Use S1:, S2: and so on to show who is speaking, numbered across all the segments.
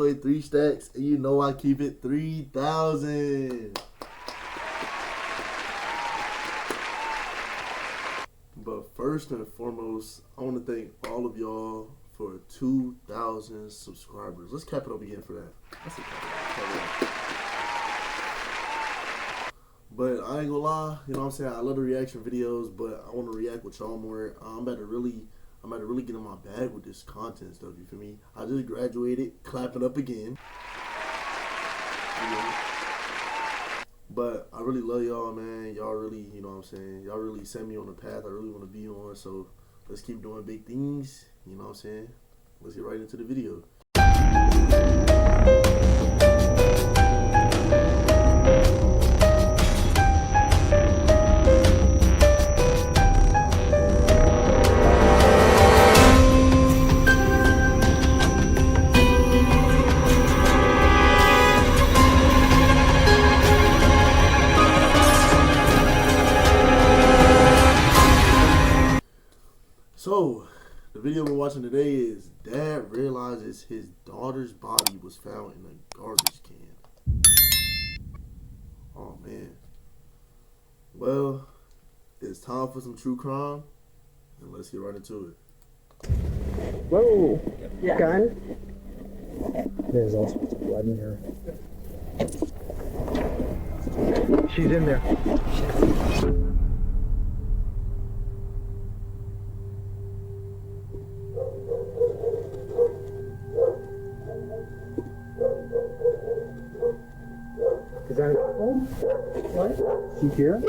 S1: Play 3 stacks, and you know I keep it 3,000. But first and foremost, I want to thank all of y'all for 2,000 subscribers. Let's cap it up again for that. That's a cap it up. But I ain't gonna lie, you know what I'm saying? I love the reaction videos, but I want to react with y'all more. I'm about to really get in my bag with this content stuff, you feel me? I just graduated, clapping up again. But I really love y'all, man. Y'all really, you know what I'm saying? Y'all really set me on the path I really want to be on. So let's keep doing big things, you know what I'm saying? Let's get right into the video. So, the video we're watching today is Dad realizes his daughter's body was found in a garbage can. Oh man. Well, it's time for some true crime, and let's get right into it.
S2: Whoa! Yeah. Gun? There's all sorts of blood in here. She's in there. Is that what? You hear?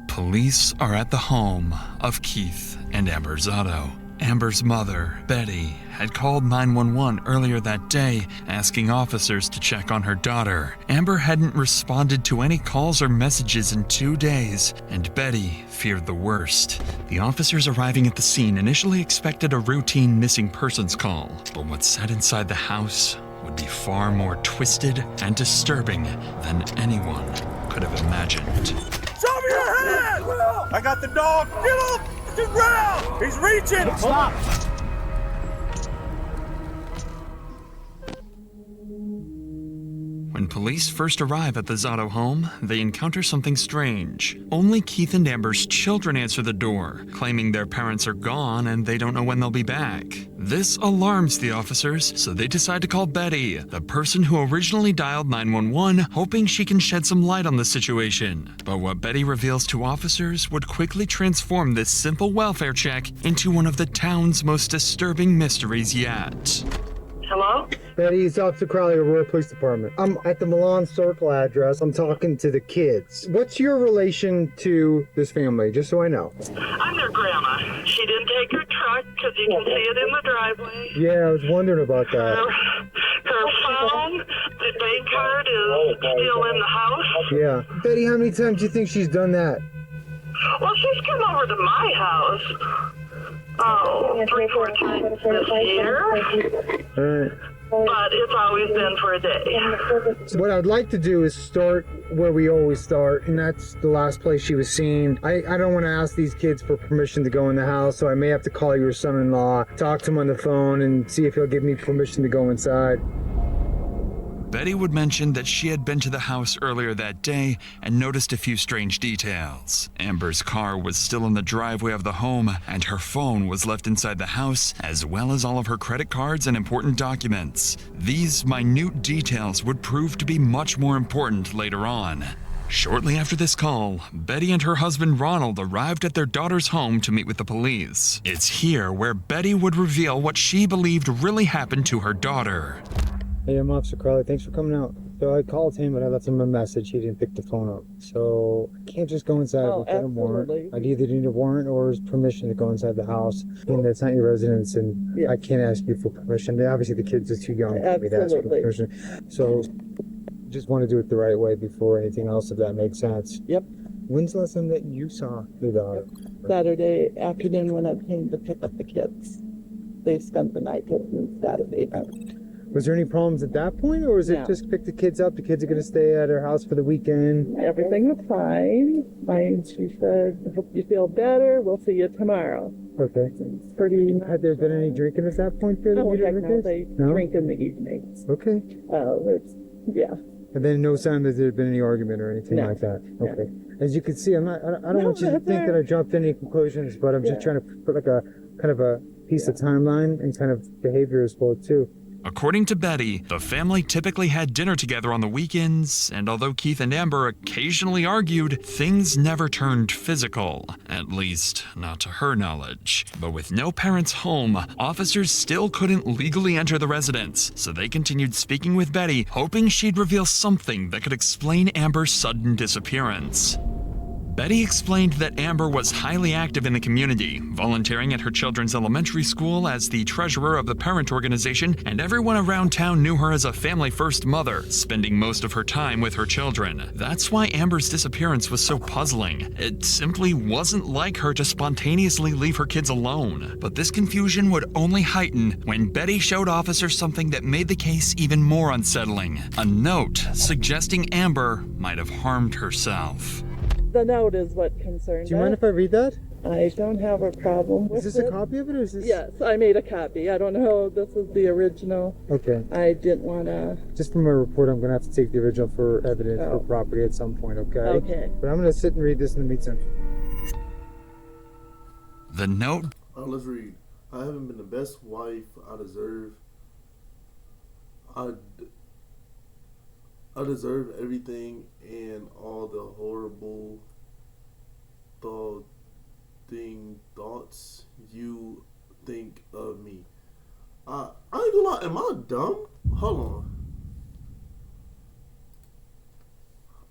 S3: Police are at the home of Keith and Amber Zotto. Amber's mother, Betty, had called 911 earlier that day, asking officers to check on her daughter. Amber hadn't responded to any calls or messages in 2 days, and Betty feared the worst. The officers arriving at the scene initially expected a routine missing persons call, but what sat inside the house would be far more twisted and disturbing than anyone could have imagined.
S4: Show me your hand! I got the dog! Get off the ground! He's reaching!
S2: Stop!
S3: When police first arrive at the Zotto home, they encounter something strange. Only Keith and Amber's children answer the door, claiming their parents are gone and they don't know when they'll be back. This alarms the officers, so they decide to call Betty, the person who originally dialed 911, hoping she can shed some light on the situation. But what Betty reveals to officers would quickly transform this simple welfare check into one of the town's most disturbing mysteries yet.
S5: Hello?
S2: Betty, it's Officer Crowley, Aurora Police Department. I'm at the Milan Circle address. I'm talking to the kids. What's your relation to this family, just so I know?
S5: I'm their grandma. She didn't take her truck because you can see it in the driveway.
S2: Yeah, I was wondering about that.
S5: Her phone, the bank card is still in the house.
S2: Yeah. Betty, how many times do you think she's done that?
S5: Well, she's come over to my house. Oh, 3-4 times this year.
S2: All right.
S5: But it's always been for a day.
S2: So what I'd like to do is start where we always start, and that's the last place she was seen. I don't want to ask these kids for permission to go in the house, so I may have to call your son-in-law, talk to him on the phone, and see if he'll give me permission to go inside.
S3: Betty would mention that she had been to the house earlier that day and noticed a few strange details. Amber's car was still in the driveway of the home, and her phone was left inside the house, as well as all of her credit cards and important documents. These minute details would prove to be much more important later on. Shortly after this call, Betty and her husband Ronald arrived at their daughter's home to meet with the police. It's here where Betty would reveal what she believed really happened to her daughter.
S2: Hey, I'm Officer Crowley. Thanks for coming out. So I called him, but I left him a message. He didn't pick the phone up. So I can't just go inside without a warrant. I'd either need a warrant or his permission to go inside the house. And that's not your residence, and I can't ask you for permission. Obviously, the kids are too young for me to ask for permission. So just want to do it the right way before anything else, if that makes sense.
S6: Yep.
S2: When's the last time that you saw the daughter?
S6: Saturday afternoon when I came to pick up the kids. They spent the night with me Saturday night.
S2: Was there any problems at that point, or was it just pick the kids up? The kids are going to stay at her house for the weekend?
S6: Everything was fine. She said, I hope you feel better. We'll see you tomorrow.
S2: Okay.
S6: It's pretty.
S2: Had there been any drinking at that point? There,
S6: Oh,
S2: you
S6: heck
S2: didn't
S6: no,
S2: think?
S6: they
S2: No?
S6: drink in the evenings.
S2: Okay.
S6: Yeah.
S2: And then no sign that there had been any argument or anything
S6: No.
S2: like that.
S6: No.
S2: Okay. As you can see, I don't
S6: No,
S2: want you to
S6: that's
S2: think
S6: all
S2: that I
S6: right.
S2: jumped any conclusions, but I'm just
S6: Yeah.
S2: trying to put like a kind of a piece of timeline and kind of behavior as well too.
S3: According to Betty, the family typically had dinner together on the weekends, and although Keith and Amber occasionally argued, things never turned physical, at least not to her knowledge. But with no parents home, officers still couldn't legally enter the residence, so they continued speaking with Betty, hoping she'd reveal something that could explain Amber's sudden disappearance. Betty explained that Amber was highly active in the community, volunteering at her children's elementary school as the treasurer of the parent organization, and everyone around town knew her as a family-first mother, spending most of her time with her children. That's why Amber's disappearance was so puzzling. It simply wasn't like her to spontaneously leave her kids alone. But this confusion would only heighten when Betty showed officers something that made the case even more unsettling. A note suggesting Amber might have harmed herself.
S6: The note is what concerned
S2: Do you mind if I read that?
S6: I don't have a problem with
S2: Is this
S6: it.
S2: a copy of it or is this?
S6: Yes, I made a copy. I don't know. This is the original.
S2: Okay.
S6: I didn't want to.
S2: Just from my report, I'm going to have to take the original for evidence for
S6: Oh.
S2: property at some point, okay?
S6: Okay.
S2: But I'm going to sit and read this in the meantime.
S3: The note
S1: Let's read. I haven't been the best wife I deserve. I deserve everything and all the horrible thoughts you think of me. I ain't gonna lie, am I dumb? Hold on.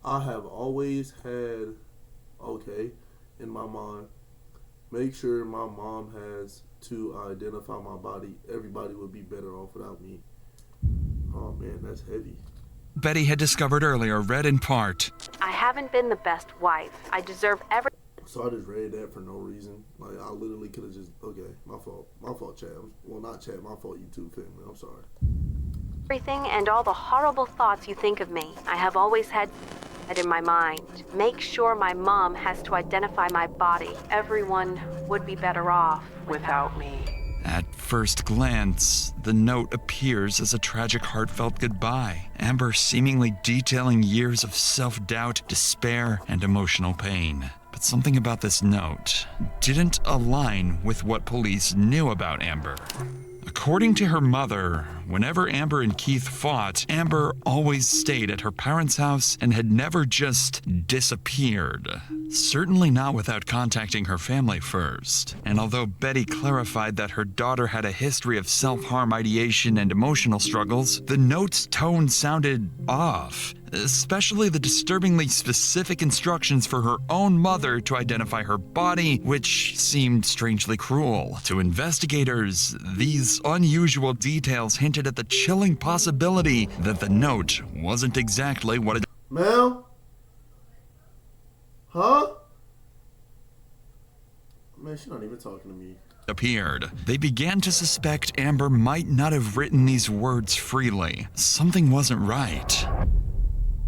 S1: I have always had, in my mind, make sure my mom has to identify my body. Everybody would be better off without me. Oh man, that's heavy.
S3: Betty had discovered earlier read in part,
S7: I haven't been the best wife. I deserve
S1: So I just read that for no reason. Like, I literally could have just, my fault. My fault, Chad. Well, not Chad, my fault, YouTube family. I'm sorry.
S7: everything and all the horrible thoughts you think of me. I have always had it in my mind. Make sure my mom has to identify my body. Everyone would be better off without me.
S3: At first glance, the note appears as a tragic, heartfelt goodbye. Amber seemingly detailing years of self-doubt, despair, and emotional pain. But something about this note didn't align with what police knew about Amber. According to her mother, whenever Amber and Keith fought, Amber always stayed at her parents' house and had never just disappeared. Certainly not without contacting her family first. And although Betty clarified that her daughter had a history of self-harm ideation and emotional struggles, the note's tone sounded off. Especially the disturbingly specific instructions for her own mother to identify her body, which seemed strangely cruel. To investigators, these unusual details hinted at the chilling possibility that the note wasn't exactly what it
S1: Mel? Huh? Man, she's not even talking to me.
S3: appeared. They began to suspect Amber might not have written these words freely. Something wasn't right.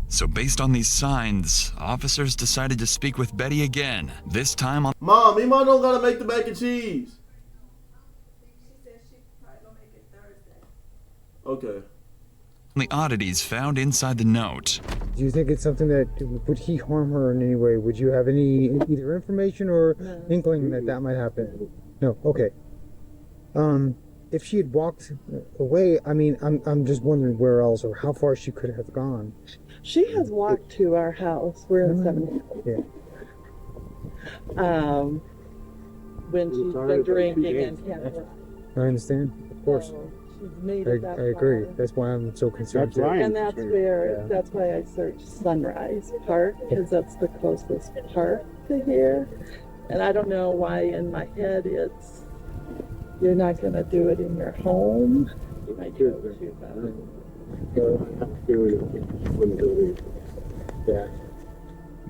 S3: So based on these signs, officers decided to speak with Betty again, this time on
S1: Mom, Mima don't gotta make the mac and cheese.
S8: She said she probably gonna make it Thursday.
S1: Okay.
S3: the oddities found inside the note.
S2: Do you think it's something that, would he harm her in any way? Would you have any either information or inkling that that might happen? No. Okay. If she had walked away, I mean, I'm just wondering where else or how far she could have gone.
S6: She has walked to our house. We're in 70.
S2: Yeah.
S6: When she's been drinking and can't.
S2: I understand. Of course.
S6: She's made
S2: I
S6: it that
S2: agree.
S6: far.
S2: That's why I'm so concerned.
S9: That's right.
S6: And that's where, that's why I searched Sunrise Park, because that's the closest park to here. And I don't know why in my head it's, you're not gonna do it in your home. You might do it too,
S2: Yeah.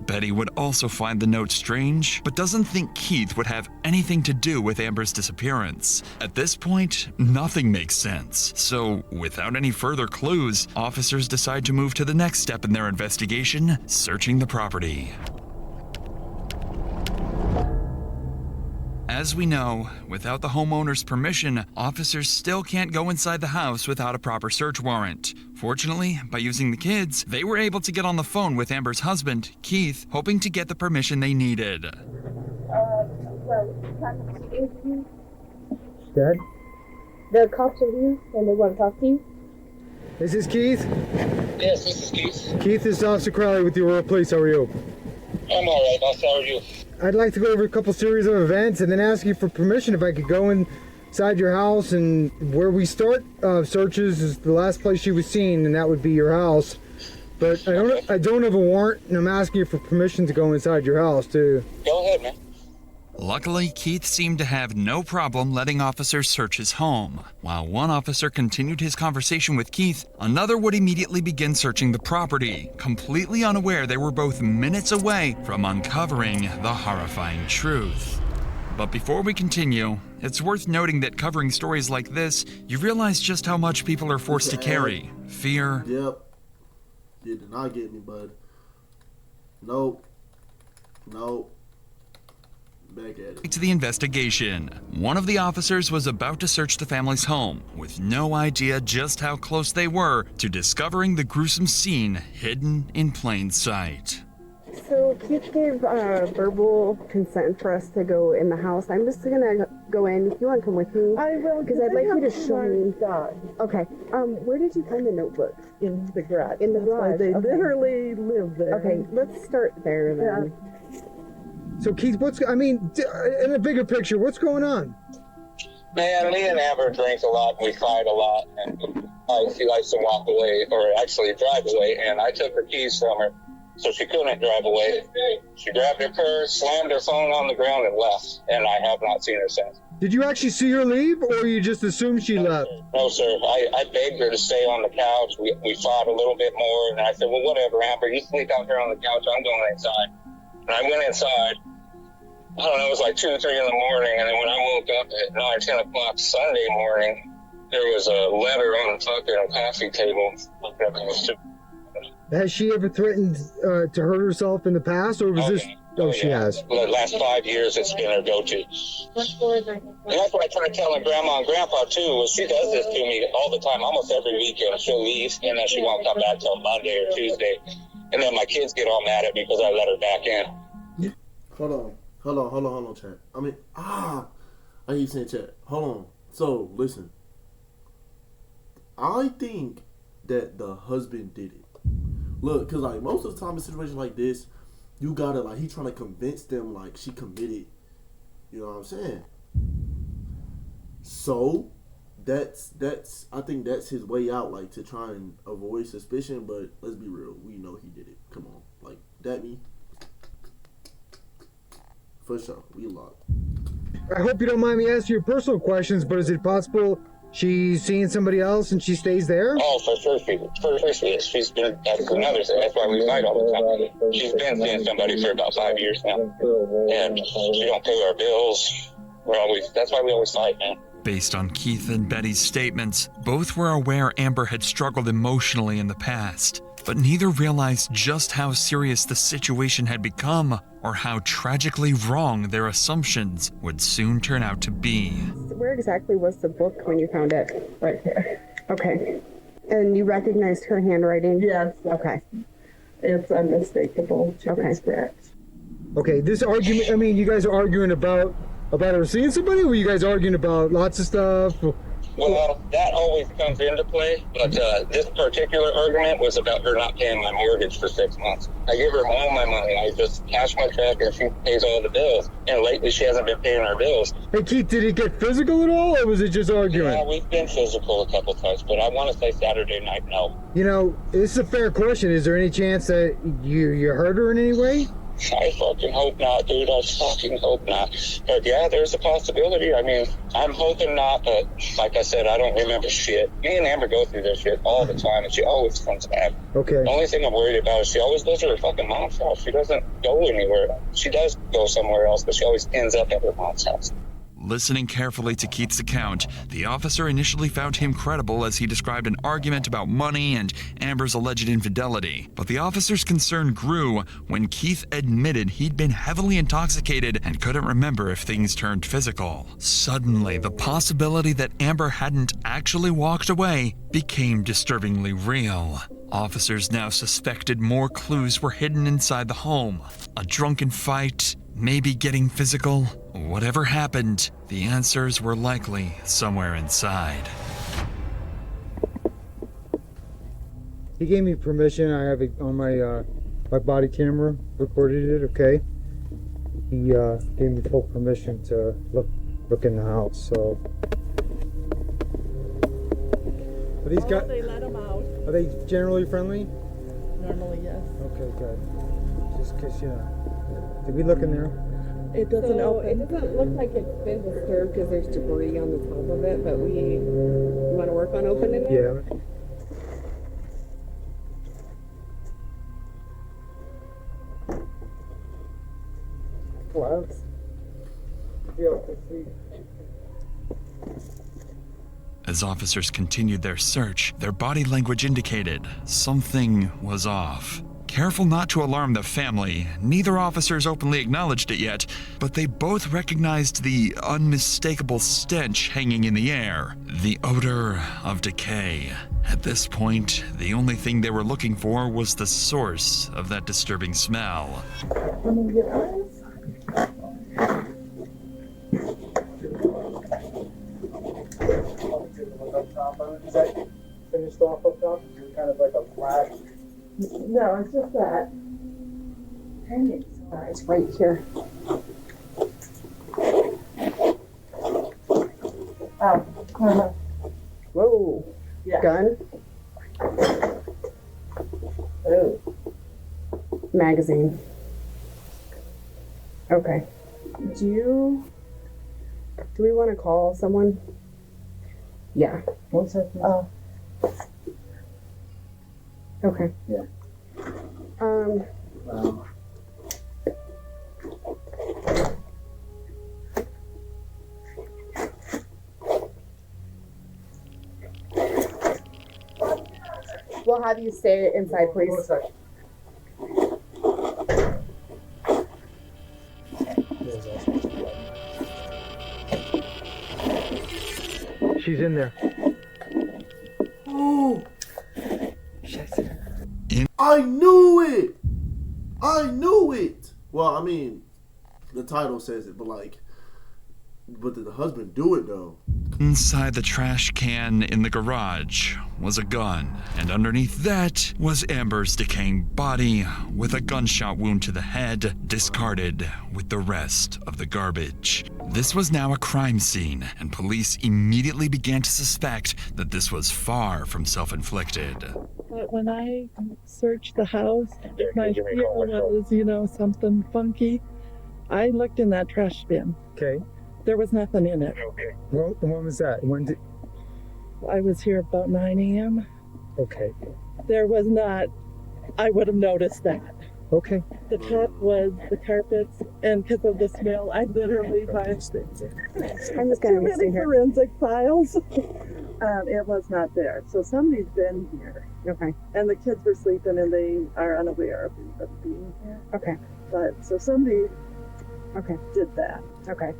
S3: Betty would also find the note strange, but doesn't think Keith would have anything to do with Amber's disappearance. At this point, nothing makes sense. So, without any further clues, officers decide to move to the next step in their investigation, searching the property. As we know, without the homeowner's permission, officers still can't go inside the house without a proper search warrant. Fortunately, by using the kids, they were able to get on the phone with Amber's husband, Keith, hoping to get the permission they needed.
S2: Dad?
S9: The cops are here and they want to talk to you.
S2: This is Keith?
S10: Yes, this is Keith.
S2: Keith, this is Officer Crowley with the Aurora Police. How are you?
S10: I'm alright, boss. How are you?
S2: I'd like to go over a couple series of events and then ask you for permission if I could go inside your house. And where we start searches is the last place she was seen, and that would be your house. But I don't have a warrant, and I'm asking you for permission to go inside your house too.
S10: Go ahead, man.
S3: Luckily, Keith seemed to have no problem letting officers search his home. While one officer continued his conversation with Keith, another would immediately begin searching the property, completely unaware they were both minutes away from uncovering the horrifying truth. But before we continue, it's worth noting that covering stories like this, you realize just how much people are forced to carry. Fear.
S1: Yep. You did not get me, bud. Nope. Back at it.
S3: To the investigation. One of the officers was about to search the family's home, with no idea just how close they were to discovering the gruesome scene hidden in plain sight.
S9: So Keith gave verbal consent for us to go in the house. I'm just gonna go in. If you want to come with me,
S6: I will.
S9: Because I'd like you to show me. Okay. Where did you find the notebook?
S6: In the garage.
S9: In the
S6: That's why
S9: garage.
S6: they
S9: Okay.
S6: literally live there.
S9: Okay, let's start there then.
S2: So Keith, in a bigger picture, what's going on?
S10: Man, me and Amber drink a lot, and we fight a lot, and she likes to walk away, or actually drive away, and I took her keys from her, so she couldn't drive away. She grabbed her purse, slammed her phone on the ground, and left, and I have not seen her since.
S2: Did you actually see her leave, or you just assumed she left?
S10: No, sir. I begged her to stay on the couch. We fought a little bit more, and I said, well, whatever, Amber, you sleep out here on the couch, I'm going inside. And I went inside. I don't know, it was like 2 or 3 in the morning, and then when I woke up at 9, 10 o'clock Sunday morning, there was a letter on the fucking coffee table.
S2: Has she ever threatened to hurt herself in the past, or was this? Oh, she has.
S10: The last 5 years, it's been her go-to. And that's what I try telling Grandma and Grandpa, too, was she does this to me all the time, almost every weekend. She'll leave, and then she won't come back till Monday or Tuesday. And then my kids get all mad at me because I let her back in.
S1: Hold on, chat. I keep saying chat. Hold on. So, listen. I think that the husband did it. Look, because, like, most of the time in situations like this, you gotta, like, he trying to convince them, like, she committed. You know what I'm saying? So, I think that's his way out, like, to try and avoid suspicion, but let's be real. We know he did it. Come on. Like, that me? For sure. We locked.
S2: I hope you don't mind me asking you personal questions, but is it possible she's seeing somebody else and she stays there?
S10: Oh, for sure she is. She's been, that's another thing. That's why we fight all the time. She's been seeing somebody for about 5 years now. And she don't pay our bills. That's why we always fight, man.
S3: Based on Keith and Betty's statements, both were aware Amber had struggled emotionally in the past, but neither realized just how serious the situation had become or how tragically wrong their assumptions would soon turn out to be.
S9: Where exactly was the book when you found it? Right there. Okay. And you recognized her handwriting?
S6: Yes.
S9: Okay.
S6: It's unmistakable. Okay. Correct.
S2: Okay, this argument, you guys are arguing about her seeing somebody, or were you guys arguing about lots of stuff?
S10: Well, that always comes into play, but this particular argument was about her not paying my mortgage for 6 months. I give her all my money. I just cash my check and she pays all the bills. And lately she hasn't been paying our bills.
S2: Hey, Keith, did it get physical at all, or was it just arguing?
S10: Yeah, we've been physical a couple times, but I want to say Saturday night, no.
S2: You know, this is a fair question. Is there any chance that you hurt her in any way?
S10: I fucking hope not, dude. I fucking hope not. But yeah, there's a possibility. I mean, I'm hoping not, but like I said, I don't remember shit. Me and Amber go through this shit all the time, and she always comes back.
S2: Okay.
S10: The only thing I'm worried about is she always goes to her fucking mom's house. She doesn't go anywhere. She does go somewhere else, but she always ends up at her mom's house.
S3: Listening carefully to Keith's account, the officer initially found him credible as he described an argument about money and Amber's alleged infidelity. But the officer's concern grew when Keith admitted he'd been heavily intoxicated and couldn't remember if things turned physical. Suddenly, the possibility that Amber hadn't actually walked away became disturbingly real. Officers now suspected more clues were hidden inside the home. A drunken fight, maybe getting physical. Whatever happened, the answers were likely somewhere inside.
S2: He gave me permission. I have it on my my body camera, recorded it, okay? He gave me full permission to look in the house, so. Are these guys?
S6: They let them out.
S2: Are they generally friendly?
S6: Normally, yes.
S2: Okay, good. Just because, you know. Did we look in there?
S6: It doesn't open.
S9: It doesn't look like it's been disturbed because there's debris on the top of it, but you want to work on opening it?
S2: Yeah. Clouds. Yeah, let's see.
S3: As officers continued their search, their body language indicated something was off. Careful not to alarm the family, neither officers openly acknowledged it yet, but they both recognized the unmistakable stench hanging in the air, the odor of decay. At this point, the only thing they were looking for was the source of that disturbing smell.
S2: Is that finished off up top? Is it kind of like a flash?
S6: No, it's just that.
S9: It's right here.
S6: Oh.
S9: Whoa.
S6: Yeah.
S9: Gun. Oh. Magazine. Okay. Do we want to call someone? Yeah.
S2: 1 second.
S9: Oh. Okay.
S2: Yeah.
S9: We'll have you stay inside, please.
S2: 1 second. She's in there.
S1: Oh! I knew it! I knew it! Well, I mean, the title says it, but like, but did the husband do it though?
S3: Inside the trash can in the garage was a gun, and underneath that was Amber's decaying body with a gunshot wound to the head, discarded with the rest of the garbage. This was now a crime scene, and police immediately began to suspect that this was far from self-inflicted.
S6: But when I searched the house, my fear was, something funky. I looked in that trash bin.
S2: Okay.
S6: There was nothing in it.
S2: Okay. Well, when was that? When did?
S6: I was here about 9 a.m.
S2: Okay.
S6: There was not. I would have noticed that.
S2: Okay.
S6: The top was the carpets, and because of the smell, I literally find
S9: I'm just gonna
S6: many forensic files. It was not there. So somebody's been here.
S9: Okay.
S6: And the kids were sleeping, and they are unaware of being here.
S9: Okay.
S6: But so somebody did that.
S9: Okay.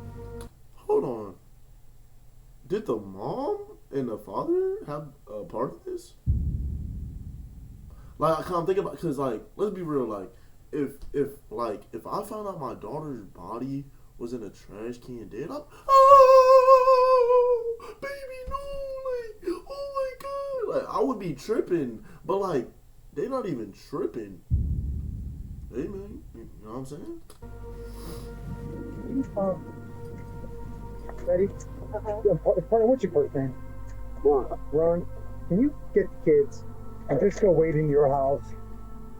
S1: Hold on. Did the mom and the father have a part of this? Like, I can't think about, because, like, let's be real, like, if I found out my daughter's body was in a trash can dead, I'm, oh, baby, no, like, oh my God, like, I would be tripping, but, like, they not even tripping. Hey, man, you know what I'm saying?
S2: Ready? Partner, what's your first name? Ron. Can you get the kids and just go wait in your house?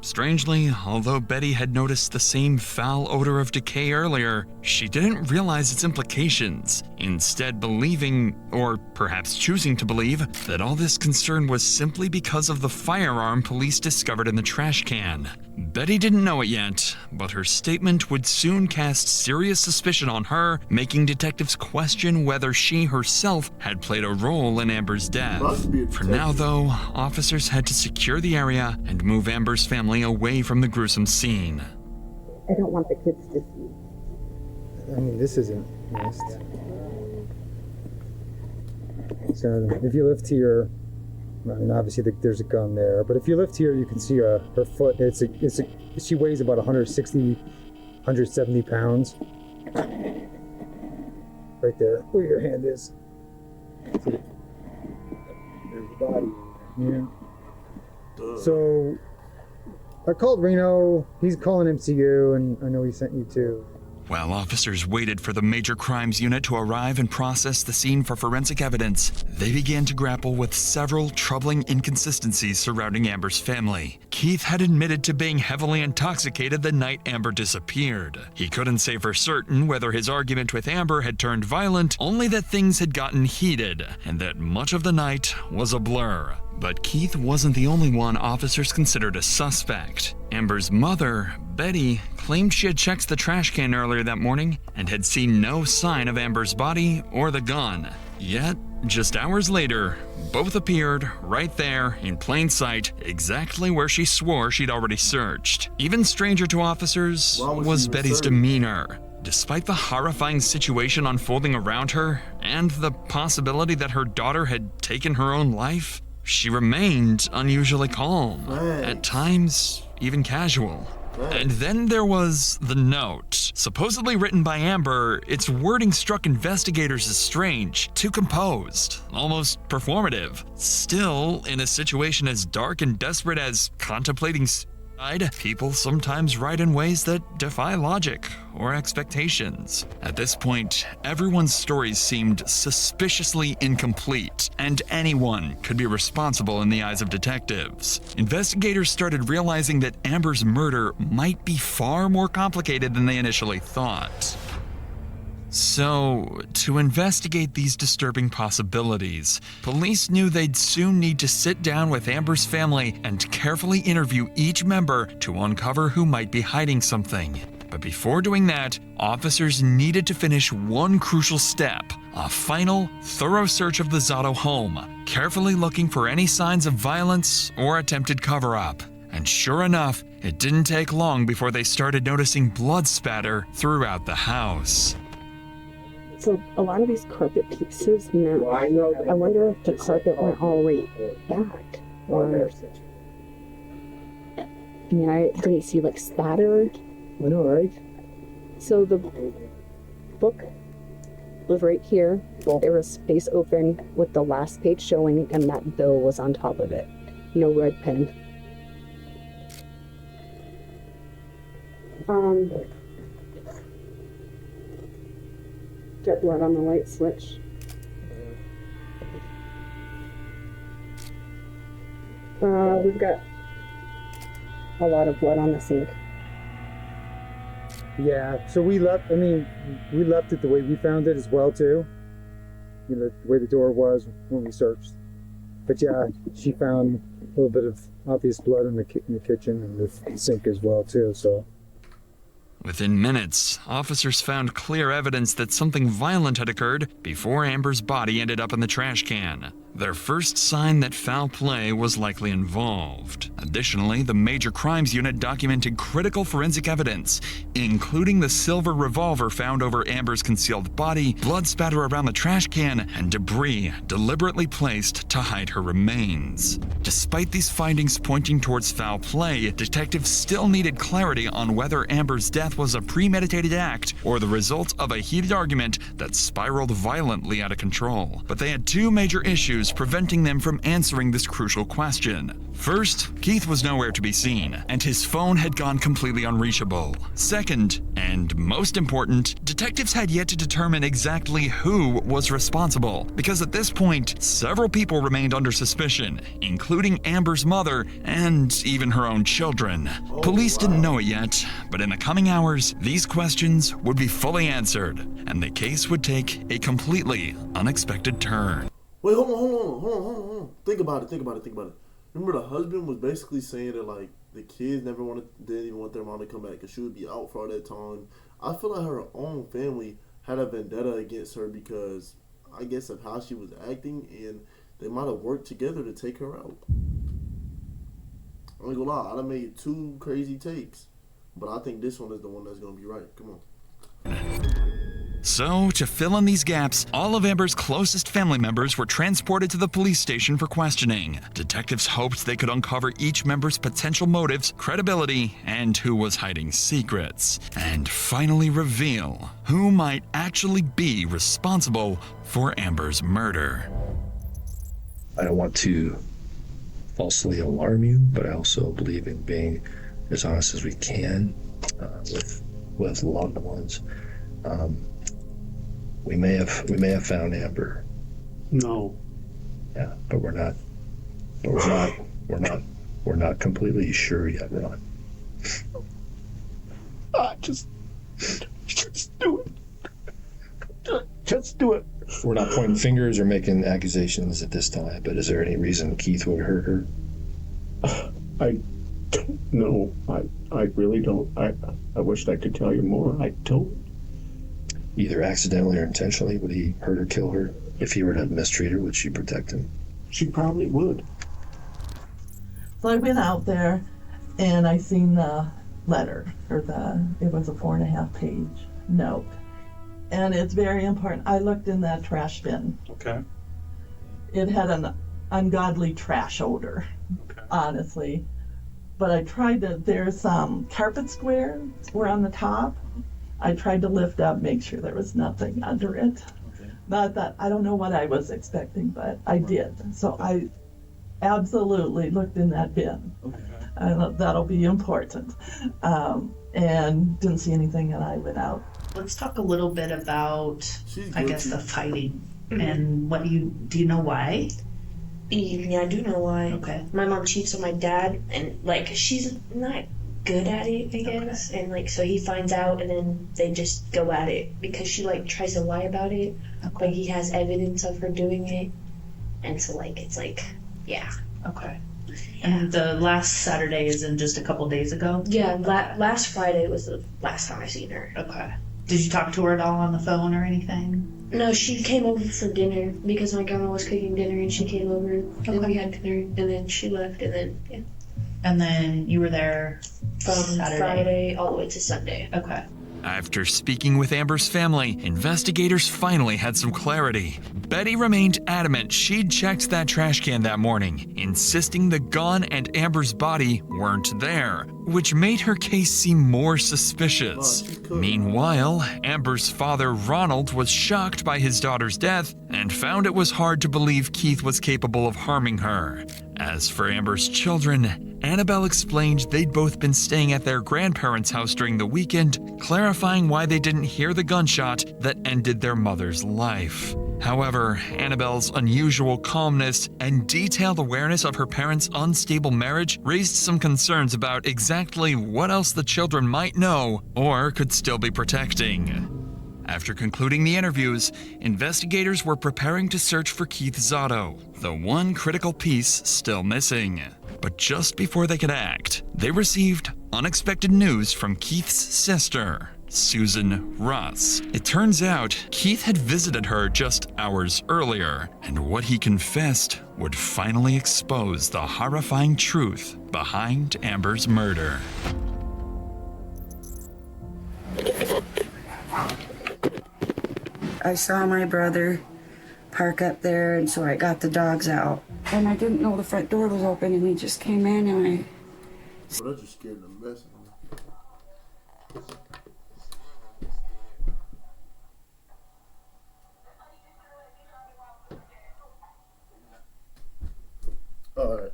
S3: Strangely, although Betty had noticed the same foul odor of decay earlier, she didn't realize its implications, instead believing, or perhaps choosing to believe, that all this concern was simply because of the firearm police discovered in the trash can. Betty didn't know it yet, but her statement would soon cast serious suspicion on her, making detectives question whether she herself had played a role in Amber's death. For now, though, officers had to secure the area and move Amber's family away from the gruesome scene.
S9: I don't want the kids to see.
S2: I mean, this isn't nice. So if you lift here, I mean, obviously there's a gun there, but if you lift here, you can see her foot. She weighs about 160, 170 pounds. Right there, where your hand is. See, there's the body. Yeah. So I called Reno. He's calling MCU, and I know he sent you too.
S3: While officers waited for the Major Crimes Unit to arrive and process the scene for forensic evidence, they began to grapple with several troubling inconsistencies surrounding Amber's family. Keith had admitted to being heavily intoxicated the night Amber disappeared. He couldn't say for certain whether his argument with Amber had turned violent, only that things had gotten heated, and that much of the night was a blur. But Keith wasn't the only one officers considered a suspect. Amber's mother, Betty, claimed she had checked the trash can earlier that morning and had seen no sign of Amber's body or the gun. Yet, just hours later, both appeared right there in plain sight, exactly where she swore she'd already searched. Even stranger to officers was Betty's demeanor. Despite the horrifying situation unfolding around her and the possibility that her daughter had taken her own life, she remained unusually calm, at times even casual. And then there was the note. Supposedly written by Amber, its wording struck investigators as strange, too composed, almost performative. Still, in a situation as dark and desperate as contemplating suicide, people sometimes write in ways that defy logic or expectations. At this point, everyone's stories seemed suspiciously incomplete, and anyone could be responsible in the eyes of detectives. Investigators started realizing that Amber's murder might be far more complicated than they initially thought. So, to investigate these disturbing possibilities, police knew they'd soon need to sit down with Amber's family and carefully interview each member to uncover who might be hiding something. But before doing that, officers needed to finish one crucial step: a final, thorough search of the Zotto home, carefully looking for any signs of violence or attempted cover-up. And sure enough, it didn't take long before they started noticing blood spatter throughout the house.
S9: So a lot of these carpet pieces match. I wonder if the carpet went all the way back. Or, I mean, I didn't see like spatter.
S2: I know, right?
S9: So the book was right here. There was space open with the last page showing, and that bill was on top of it. No red pen. Got blood on the light switch. We've got a lot of blood on the sink.
S2: Yeah, so we left it the way we found it as well too. You know, the way the door was when we searched. But yeah, she found a little bit of obvious blood in the kitchen and the sink as well too, so.
S3: Within minutes, officers found clear evidence that something violent had occurred before Amber's body ended up in the trash can. Their first sign that foul play was likely involved. Additionally, the Major Crimes Unit documented critical forensic evidence, including the silver revolver found over Amber's concealed body, blood spatter around the trash can, and debris deliberately placed to hide her remains. Despite these findings pointing towards foul play, detectives still needed clarity on whether Amber's death was a premeditated act or the result of a heated argument that spiraled violently out of control. But they had two major issues preventing them from answering this crucial question. First, Keith was nowhere to be seen, and his phone had gone completely unreachable. Second, and most important, detectives had yet to determine exactly who was responsible, because at this point, several people remained under suspicion, including Amber's mother and even her own children. Police didn't know it yet, but in the coming hours, these questions would be fully answered, and the case would take a completely unexpected turn.
S1: Wait, hold on. Think about it. Remember, the husband was basically saying that, like, the kids didn't even want their mom to come back because she would be out for all that time. I feel like her own family had a vendetta against her because, I guess, of how she was acting, and they might have worked together to take her out. I ain't gonna lie, I done made 2 crazy takes, but I think this one is the one that's gonna be right. Come on.
S3: So, to fill in these gaps, all of Amber's closest family members were transported to the police station for questioning. Detectives hoped they could uncover each member's potential motives, credibility, and who was hiding secrets, and finally reveal who might actually be responsible for Amber's murder.
S11: I don't want to falsely alarm you, but I also believe in being as honest as we can with loved ones. We may have found Amber.
S12: No.
S11: Yeah, but we're not completely sure yet, Ron.
S12: Just do it. Just do it.
S11: We're not pointing fingers or making accusations at this time, but is there any reason Keith would hurt her?
S12: I don't know. I really don't. I wish I could tell you more. I don't.
S11: Either accidentally or intentionally, would he hurt or kill her? If he were to mistreat her, would she protect him?
S12: She probably would.
S6: So I went out there and I seen the letter, it was a 4.5-page note. And it's very important. I looked in that trash bin.
S12: Okay.
S6: It had an ungodly trash odor, honestly. But I tried to, there's some carpet squares were on the top. I tried to lift up, make sure there was nothing under it. Okay. Not that, I don't know what I was expecting, but I did. So I absolutely looked in that bin. Okay. I thought that'll be important. And didn't see anything, and I went out.
S13: Let's talk a little bit about, I guess, the fighting. And what do you know why?
S14: Yeah, I do know why.
S13: Okay.
S14: My mom cheats on my dad, and, like, she's not good at it, I guess. Okay. And, like, so he finds out, and then they just go at it because she, like, tries to lie about it. Okay. Like, he has evidence of her doing it. And so, like, it's like, yeah.
S13: Okay. And the last Saturday is in just a couple days ago?
S14: Yeah, last Friday was the last time I seen her.
S13: Okay. Did you talk to her at all on the phone or anything?
S14: No, she came over for dinner because my grandma was cooking dinner, and she came over and we had dinner, and then she left, and then, yeah.
S13: And then you were there
S14: from
S13: Saturday.
S14: Friday all the way to Sunday.
S13: Okay.
S3: After speaking with Amber's family, investigators finally had some clarity. Betty remained adamant she'd checked that trash can that morning, insisting the gun and Amber's body weren't there, which made her case seem more suspicious. Meanwhile, Amber's father, Ronald, was shocked by his daughter's death and found it was hard to believe Keith was capable of harming her. As for Amber's children, Annabelle explained they'd both been staying at their grandparents' house during the weekend, clarifying why they didn't hear the gunshot that ended their mother's life. However, Annabelle's unusual calmness and detailed awareness of her parents' unstable marriage raised some concerns about exactly what else the children might know or could still be protecting. After concluding the interviews, investigators were preparing to search for Keith Zotto, the one critical piece still missing. But just before they could act, they received unexpected news from Keith's sister, Susan Russ. It turns out Keith had visited her just hours earlier, and what he confessed would finally expose the horrifying truth behind Amber's murder.
S15: I saw my brother park up there, and so I got the dogs out. And I didn't know the front door was open, and he just came in, and I...
S1: Well, that just scared the mess out of me. Alright.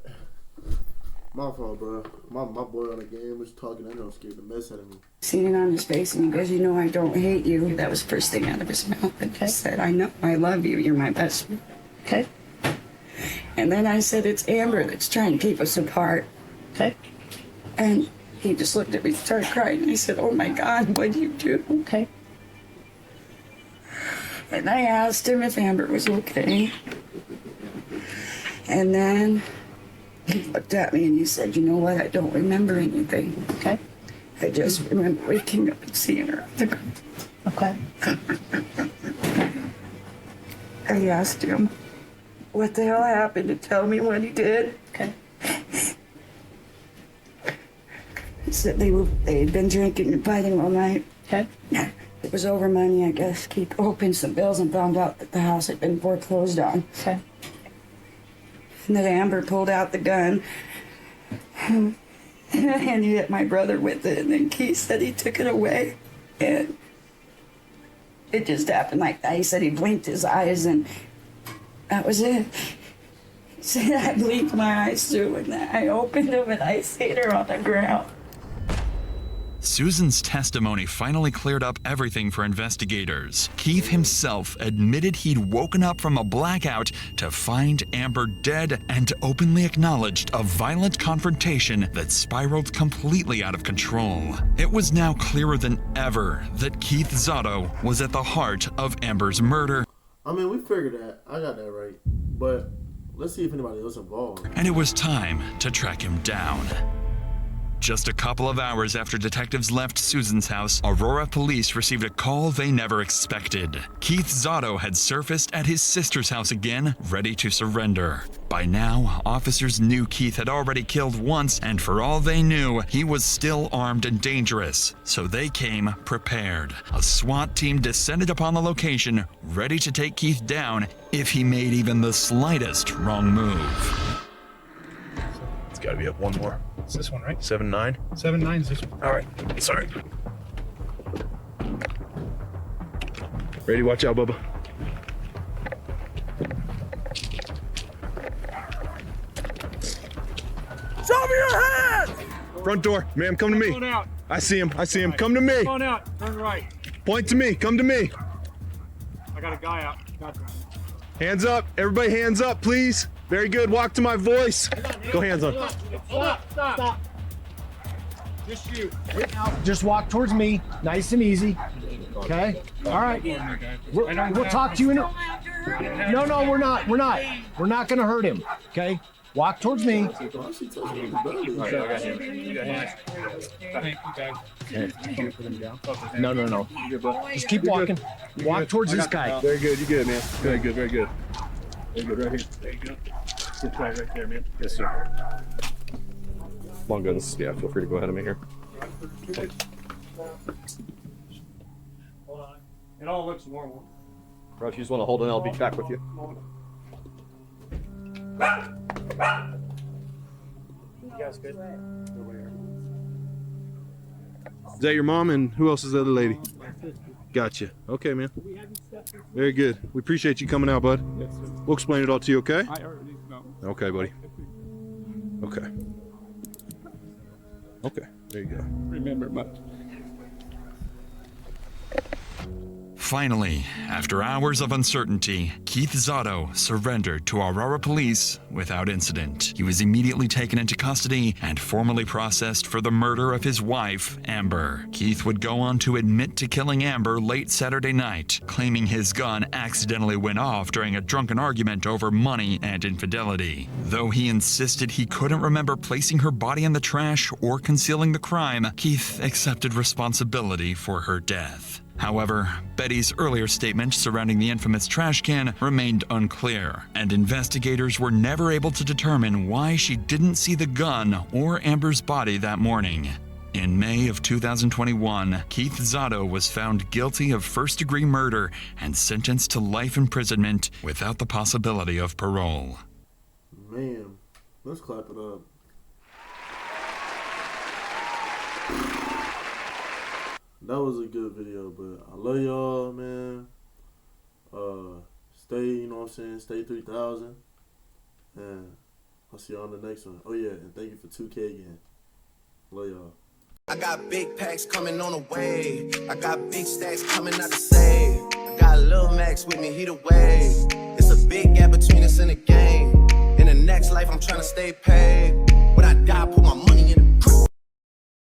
S1: My fault, bro. My boy on the game was talking. I know scared the mess out of me.
S15: Seen it on his face, and he goes, "You know I don't hate you." That was the first thing out of his mouth. And I said, "I know, I love you. You're my best friend."
S13: Okay.
S15: And then I said, "It's Amber that's trying to keep us apart."
S13: Okay.
S15: And he just looked at me and started crying. And he said, "Oh my God, what did you do?"
S13: Okay.
S15: And I asked him if Amber was okay. And then He looked at me and he said, you know what, I don't remember anything.
S9: Okay.
S15: I just remember waking up and seeing her at the ground.
S9: Okay.
S15: I asked him what the hell happened to tell me what he did.
S9: Okay.
S15: He said they had been drinking and fighting all night.
S9: Okay.
S15: It was over money, I guess. Keith opened some bills and found out that the house had been foreclosed on.
S9: Okay.
S15: And then Amber pulled out the gun and he hit my brother with it. And then Keith said he took it away. And it just happened like that. He said he blinked his eyes and that was it. He said I blinked my eyes too and I opened them and I seen her on the ground.
S3: Susan's testimony finally cleared up everything for investigators. Keith himself admitted he'd woken up from a blackout to find Amber dead and openly acknowledged a violent confrontation that spiraled completely out of control. It was now clearer than ever that Keith Zotto was at the heart of Amber's murder.
S1: I mean, we figured that. I got that right. But let's see if anybody else involved.
S3: And it was time to track him down. Just a couple of hours after detectives left Susan's house, Aurora police received a call they never expected. Keith Zotto had surfaced at his sister's house again, ready to surrender. By now, officers knew Keith had already killed once, and for all they knew, he was still armed and dangerous. So they came prepared. A SWAT team descended upon the location, ready to take Keith down if he made even the slightest wrong move.
S16: It's gotta be up one more.
S17: It's this one, right?
S16: 7-9?
S17: 7-9 is this one.
S16: All right. Sorry. Ready? Watch out, Bubba.
S4: Show me your hands!
S16: Front door. Ma'am, come to me.
S17: Going out.
S16: I see him. I see him. Come to me.
S17: Going out. Turn right.
S16: Point to me. Come to me.
S17: I got a guy out. Gotcha.
S16: Hands up. Everybody hands up, please. Very good. Walk to my voice. Go hands on.
S17: Stop. Just shoot.
S18: Just walk towards me, nice and easy. Okay? All right. We'll talk to you in a... No, we're not. We're not going to hurt him. Okay? Walk towards me. No. Just keep walking. Walk towards this guy.
S16: Very good. You good, man. Very good. Very good. Very good. Right here. There you go. Sit right there, man. Yes, sir. Long guns. Yeah, feel free to go ahead of me here.
S17: It all looks normal.
S16: Bro, if you just want to hold it, I'll be back with you.
S17: You guys good?
S16: Is that your mom, and who else is the other lady? Gotcha. Okay, man. Very good. We appreciate you coming out, bud.
S17: Yes, sir.
S16: We'll explain it all to you, okay?
S17: I already know.
S16: Okay, buddy. Okay. Okay, there you go.
S17: Remember much.
S3: Finally, after hours of uncertainty, Keith Zotto surrendered to Aurora police without incident. He was immediately taken into custody and formally processed for the murder of his wife, Amber. Keith would go on to admit to killing Amber late Saturday night, claiming his gun accidentally went off during a drunken argument over money and infidelity. Though he insisted he couldn't remember placing her body in the trash or concealing the crime, Keith accepted responsibility for her death. However, Betty's earlier statement surrounding the infamous trash can remained unclear, and investigators were never able to determine why she didn't see the gun or Amber's body that morning. In May of 2021, Keith Zotto was found guilty of first-degree murder and sentenced to life imprisonment without the possibility of parole.
S1: Man, let's clap it up. That was a good video, but I love y'all, man. Stay, you know what I'm saying, stay 3,000. And I'll see y'all on the next one. Oh yeah, and thank you for 2K again. Love y'all.
S19: I got big packs coming on the way. I got big stacks coming out to save. I got Lil Max with me, he the wave. It's a big gap between us in the game. In the next life, I'm trying to stay paid. When I die, put my